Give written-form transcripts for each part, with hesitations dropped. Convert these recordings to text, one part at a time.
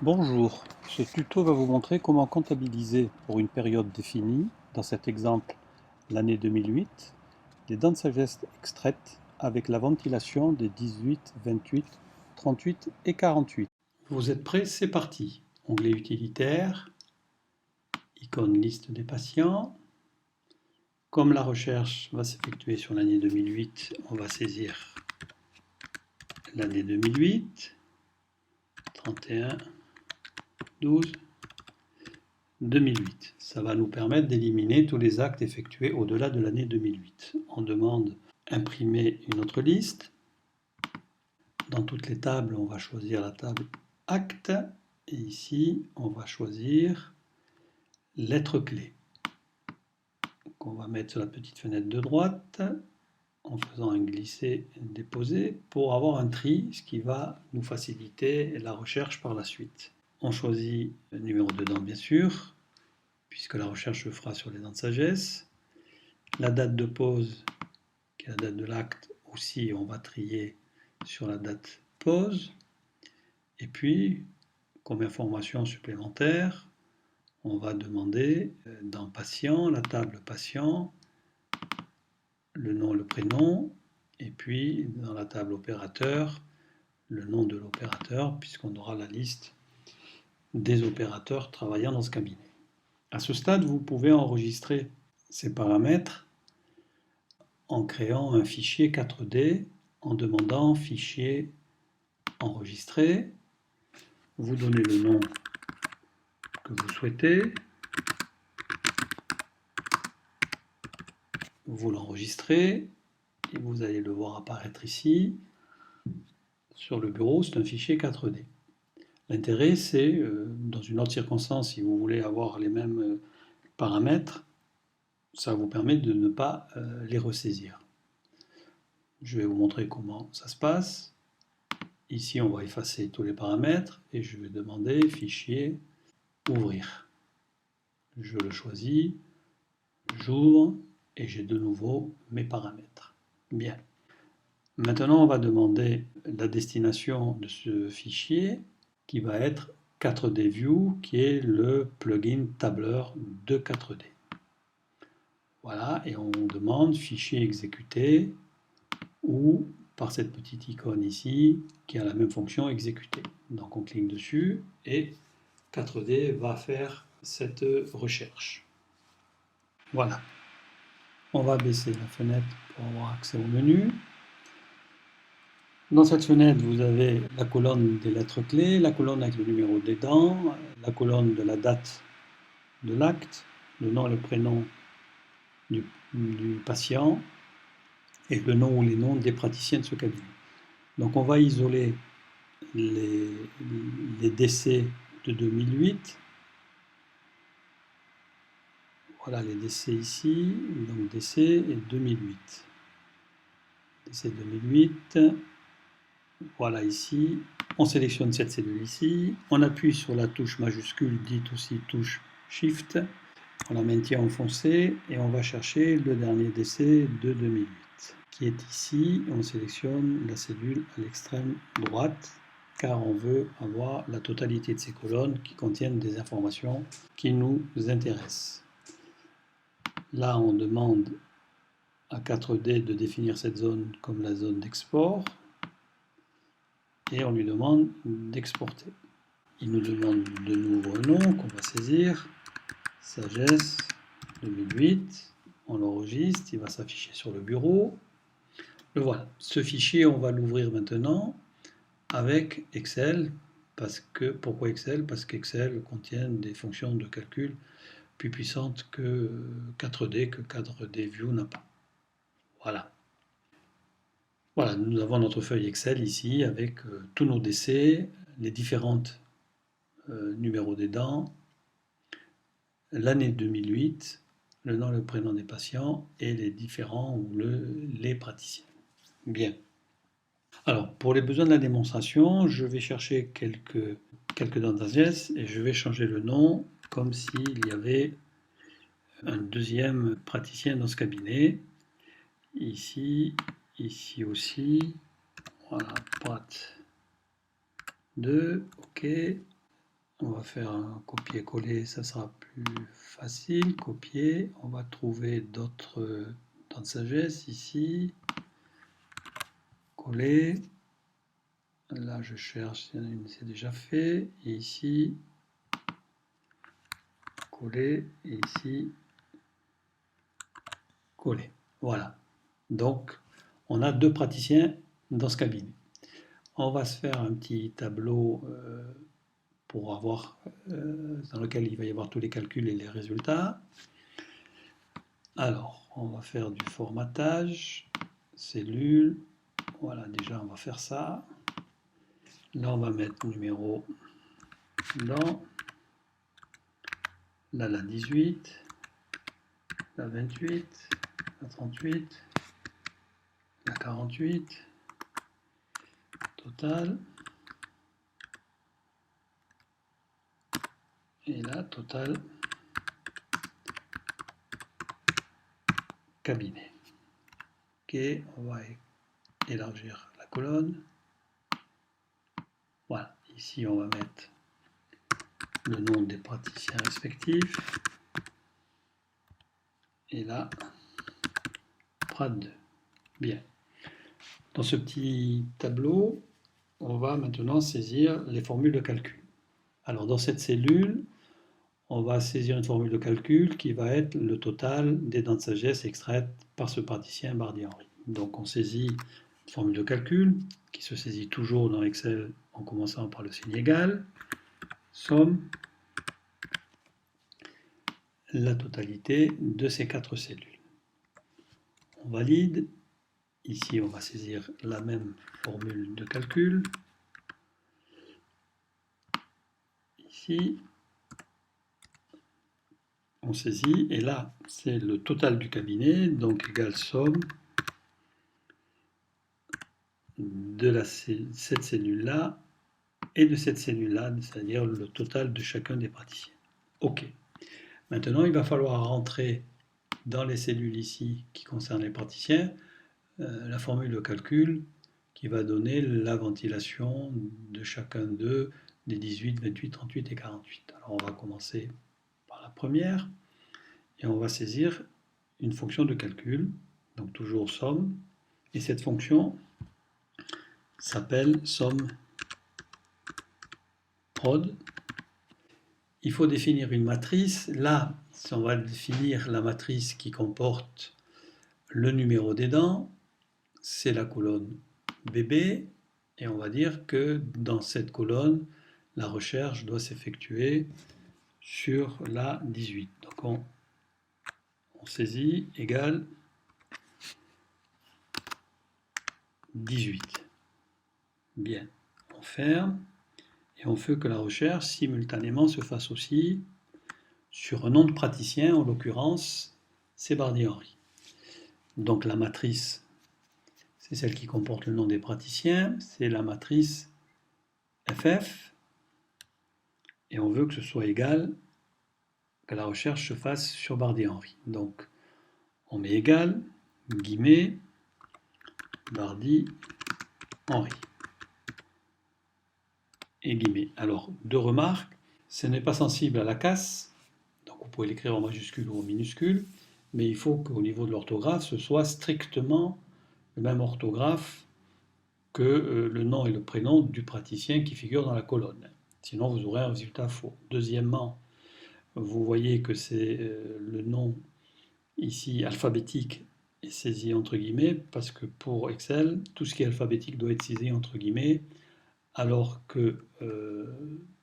Bonjour, ce tuto va vous montrer comment comptabiliser pour une période définie, dans cet exemple l'année 2008, les dents de sagesse extraites avec la ventilation des 18, 28, 38 et 48. Vous êtes prêts? C'est parti. Onglet utilitaire, icône liste des patients. Comme la recherche va s'effectuer sur l'année 2008, on va saisir l'année 2008, 31, 12, 2008. Ça va nous permettre d'éliminer tous les actes effectués au-delà de l'année 2008. On demande imprimer une autre liste. Dans toutes les tables, on va choisir la table acte. Et ici, on va choisir lettre clé. On va mettre sur la petite fenêtre de droite en faisant un glisser-déposer pour avoir un tri, ce qui va nous faciliter la recherche par la suite. On choisit le numéro de dent, bien sûr, puisque la recherche se fera sur les dents de sagesse. La date de pause, qui est la date de l'acte, aussi on va trier sur la date pause. Et puis, comme information supplémentaire, on va demander dans patient, la table patient, le nom, le prénom, et puis dans la table opérateur, le nom de l'opérateur, puisqu'on aura la liste des opérateurs travaillant dans ce cabinet. À ce stade, vous pouvez enregistrer ces paramètres en créant un fichier 4D, en demandant fichier enregistré. Vous donnez le nom que vous souhaitez, vous l'enregistrez, et vous allez le voir apparaître ici. Sur le bureau, c'est un fichier 4D. L'intérêt, c'est, dans une autre circonstance, si vous voulez avoir les mêmes paramètres, ça vous permet de ne pas les ressaisir. Je vais vous montrer comment ça se passe. Ici, on va effacer tous les paramètres et je vais demander fichier ouvrir. Je le choisis, j'ouvre et j'ai de nouveau mes paramètres. Bien. Maintenant, on va demander la destination de ce fichier qui va être 4D View, qui est le plugin tableur de 4D. Voilà, et on demande fichier exécuté ou par cette petite icône ici qui a la même fonction exécuter. Donc on clique dessus et 4D va faire cette recherche. Voilà. On va baisser la fenêtre pour avoir accès au menu. Dans cette fenêtre, vous avez la colonne des lettres clés, la colonne avec le numéro des dents, la colonne de la date de l'acte, le nom et le prénom du patient et le nom ou les noms des praticiens de ce cabinet. Donc on va isoler les décès de 2008. Voilà les décès ici, donc décès et 2008. Décès 2008, voilà ici. On sélectionne cette cellule ici, on appuie sur la touche majuscule, dite aussi touche Shift, on la maintient enfoncée et on va chercher le dernier décès de 2008, qui est ici. On sélectionne la cellule à l'extrême droite, car on veut avoir la totalité de ces colonnes qui contiennent des informations qui nous intéressent. Là, on demande à 4D de définir cette zone comme la zone d'export et on lui demande d'exporter. Il nous demande de nouveau un nom qu'on va saisir, sagesse 2008, on l'enregistre, il va s'afficher sur le bureau. Le voilà. Ce fichier, on va l'ouvrir maintenant avec Excel. Pourquoi Excel? Parce qu'Excel contient des fonctions de calcul plus puissantes que 4D, que 4D View n'a pas. Voilà. Voilà, nous avons notre feuille Excel ici avec tous nos décès, les différentes numéros des dents, l'année 2008, le nom et le prénom des patients et les différents ou les praticiens. Bien. Alors, pour les besoins de la démonstration, je vais chercher quelques dents d'Aziès et je vais changer le nom comme s'il y avait un deuxième praticien dans ce cabinet. Ici, ici aussi. Voilà, prat 2, OK. On va faire un copier-coller, ça sera plus facile. Copier, on va trouver d'autres temps de sagesse ici. Coller. Là, je cherche, il y en a une, c'est déjà fait. Et ici, coller. Et ici, coller. Voilà. Donc, on a 2 praticiens dans ce cabinet. On va se faire un petit tableau pour avoir, dans lequel il va y avoir tous les calculs et les résultats. Alors, on va faire du formatage, cellules. Voilà, déjà, on va faire ça. Là, on va mettre numéro dans. Là, la 18, la 28, la 38, la 48, total. Et là, total cabinet. Ok, on va élargir la colonne. Voilà, ici on va mettre le nom des praticiens respectifs. Et là, prat 2. Bien. Dans ce petit tableau, on va maintenant saisir les formules de calcul. Alors dans cette cellule, on va saisir une formule de calcul qui va être le total des dents de sagesse extraites par ce praticien Bardi-Henry. Donc on saisit une formule de calcul qui se saisit toujours dans Excel en commençant par le signe égal, somme, la totalité de ces 4 cellules. On valide. Ici, on va saisir la même formule de calcul. Ici, on saisit, et là, c'est le total du cabinet, donc égale somme de cette cellule-là et de cette cellule-là, c'est-à-dire le total de chacun des praticiens. OK. Maintenant, il va falloir rentrer dans les cellules ici qui concernent les praticiens la formule de calcul qui va donner la ventilation de chacun d'eux des 18, 28, 38 et 48. Alors on va commencer par la première et on va saisir une fonction de calcul, donc toujours somme, et cette fonction s'appelle somme prod. Il faut définir une matrice. Là, on va définir la matrice qui comporte le numéro des dents, c'est la colonne BB, et on va dire que dans cette colonne, la recherche doit s'effectuer sur la 18. Donc on saisit égale 18. Bien, on ferme et on fait que la recherche simultanément se fasse aussi sur un nom de praticien, en l'occurrence, c'est Bardi-Henry. Donc la matrice, c'est celle qui comporte le nom des praticiens, c'est la matrice FF, et on veut que ce soit égal, que la recherche se fasse sur Bardi-Henry. Donc on met égal, guillemets, Bardi-Henry. Et guillemets. Alors, 2 remarques, ce n'est pas sensible à la casse, donc vous pouvez l'écrire en majuscule ou en minuscule, mais il faut qu'au niveau de l'orthographe, ce soit strictement le même orthographe que le nom et le prénom du praticien qui figure dans la colonne. Sinon, vous aurez un résultat faux. Deuxièmement, vous voyez que c'est le nom ici alphabétique est saisi entre guillemets, parce que pour Excel, tout ce qui est alphabétique doit être saisi entre guillemets, alors que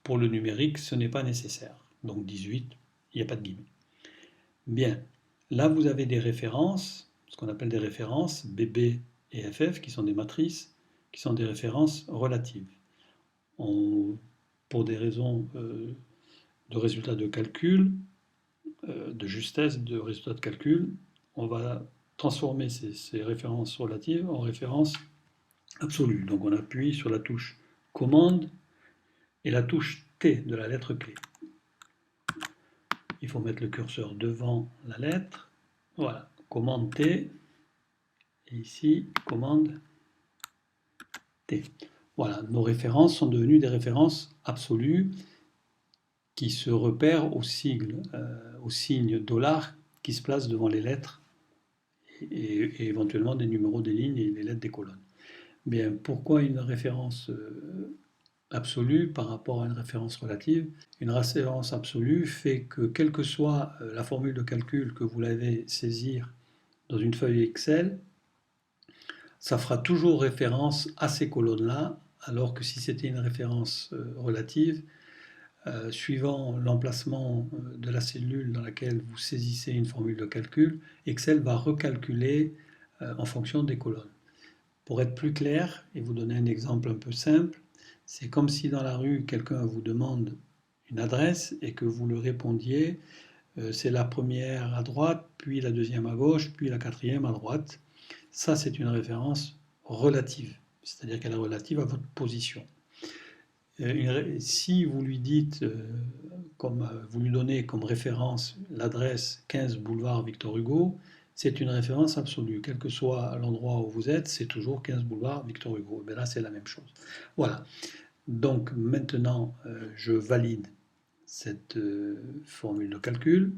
pour le numérique, ce n'est pas nécessaire. Donc 18, il n'y a pas de guillemets. Bien, là vous avez des références, ce qu'on appelle des références, BB et FF, qui sont des matrices, qui sont des références relatives. Pour des raisons de résultats de calcul, de justesse de résultats de calcul, on va transformer ces références relatives en références absolues. Donc on appuie sur la touche commande et la touche T de la lettre clé. Il faut mettre le curseur devant la lettre. Voilà, commande T. Et ici, commande T. Voilà, nos références sont devenues des références absolues qui se repère au signe dollar qui se place devant les lettres et éventuellement des numéros des lignes et les lettres des colonnes. Bien, pourquoi une référence absolue par rapport à une référence relative? Une référence absolue fait que quelle que soit la formule de calcul que vous l'avez saisir dans une feuille Excel, ça fera toujours référence à ces colonnes-là, alors que si c'était une référence relative, suivant l'emplacement de la cellule dans laquelle vous saisissez une formule de calcul, Excel va recalculer en fonction des colonnes. Pour être plus clair et vous donner un exemple un peu simple, c'est comme si dans la rue, quelqu'un vous demande une adresse et que vous lui répondiez c'est la première à droite, puis la deuxième à gauche, puis la quatrième à droite. Ça, c'est une référence relative, c'est-à-dire qu'elle est relative à votre position. Si vous lui dites, vous lui donnez comme référence l'adresse 15 boulevard Victor Hugo, c'est une référence absolue. Quel que soit l'endroit où vous êtes, c'est toujours 15 boulevard Victor Hugo. Et bien là, c'est la même chose. Voilà. Donc maintenant, je valide cette formule de calcul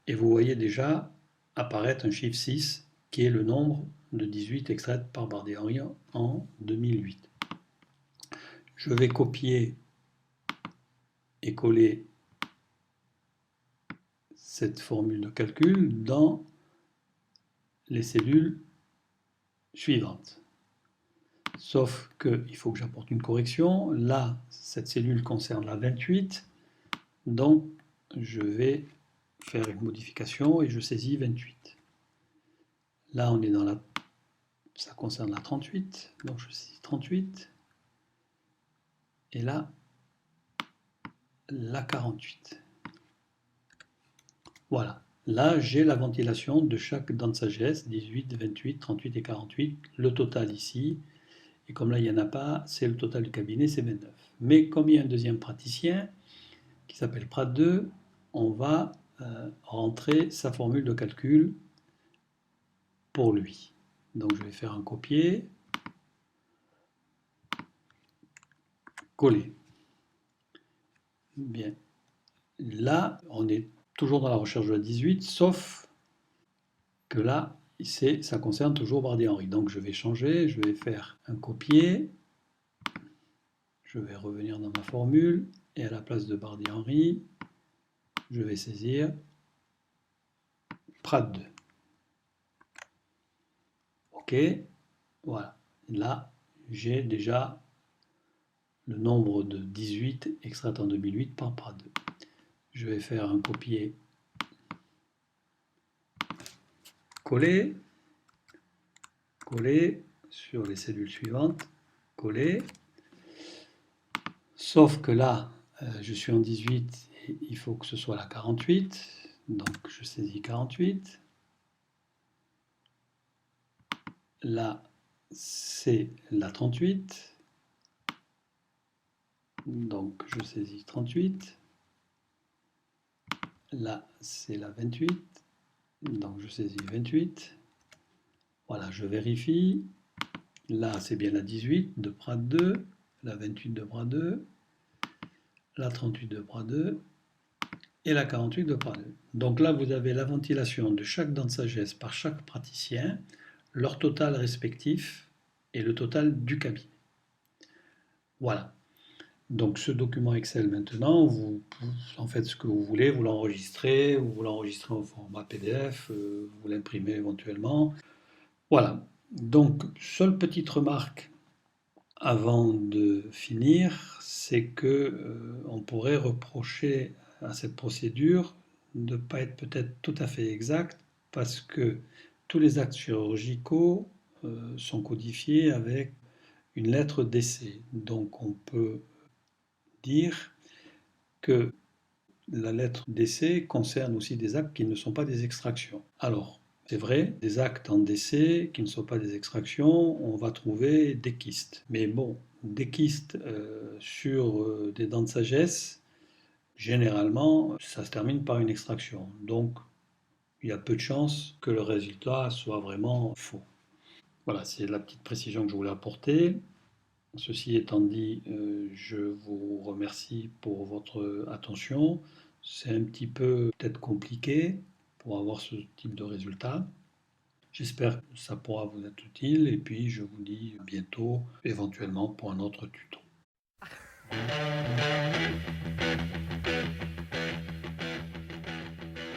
et vous voyez déjà apparaître un chiffre 6 qui est le nombre de 18 extraite par Bardet-Henry en 2008. Je vais copier et coller cette formule de calcul dans les cellules suivantes. Sauf qu'il faut que j'apporte une correction. Là, cette cellule concerne la 28, donc je vais faire une modification et je saisis 28. Là, on est dans ça concerne la 38, donc je saisis 38. Et là, la 48. Voilà. Là, j'ai la ventilation de chaque dent de sagesse, 18, 28, 38 et 48. Le total ici. Et comme là, il n'y en a pas, c'est le total du cabinet, c'est 29. Mais comme il y a un deuxième praticien, qui s'appelle Prat 2, on va rentrer sa formule de calcul pour lui. Donc je vais faire un copier, coller. Bien. Là, on est toujours dans la recherche de la 18, sauf que là, ça concerne toujours Bardet-Henry. Donc je vais changer, je vais faire un copier, je vais revenir dans ma formule, et à la place de Bardet-Henry, je vais saisir Prat 2. OK, voilà. Là, j'ai déjà le nombre de 18 extraits en 2008 par Prat 2. Je vais faire un copier, coller, coller sur les cellules suivantes, coller. Sauf que là, je suis en 18 et il faut que ce soit la 48. Donc je saisis 48. Là, c'est la 38. Donc je saisis 38. Là, c'est la 28. Donc je saisis 28. Voilà, je vérifie. Là, c'est bien la 18 de Prat 2, la 28 de Prat 2, la 38 de Prat 2 et la 48 de Prat 2. Donc là, vous avez la ventilation de chaque dent de sagesse par chaque praticien, leur total respectif et le total du cabinet. Voilà. Donc ce document Excel maintenant, vous en faites ce que vous voulez, vous l'enregistrez, ou vous l'enregistrez au format PDF, vous l'imprimez éventuellement. Voilà. Donc, seule petite remarque avant de finir, c'est que on pourrait reprocher à cette procédure de ne pas être peut-être tout à fait exacte parce que tous les actes chirurgicaux sont codifiés avec une lettre d'essai. Donc on peut dire que la lettre d'essai concerne aussi des actes qui ne sont pas des extractions. Alors, c'est vrai, des actes en décès qui ne sont pas des extractions, on va trouver des kystes. Mais bon, des kystes sur des dents de sagesse, généralement, ça se termine par une extraction. Donc, il y a peu de chances que le résultat soit vraiment faux. Voilà, c'est la petite précision que je voulais apporter. Ceci étant dit, je vous remercie pour votre attention. C'est un petit peu peut-être compliqué pour avoir ce type de résultat. J'espère que ça pourra vous être utile et puis je vous dis à bientôt, éventuellement pour un autre tuto.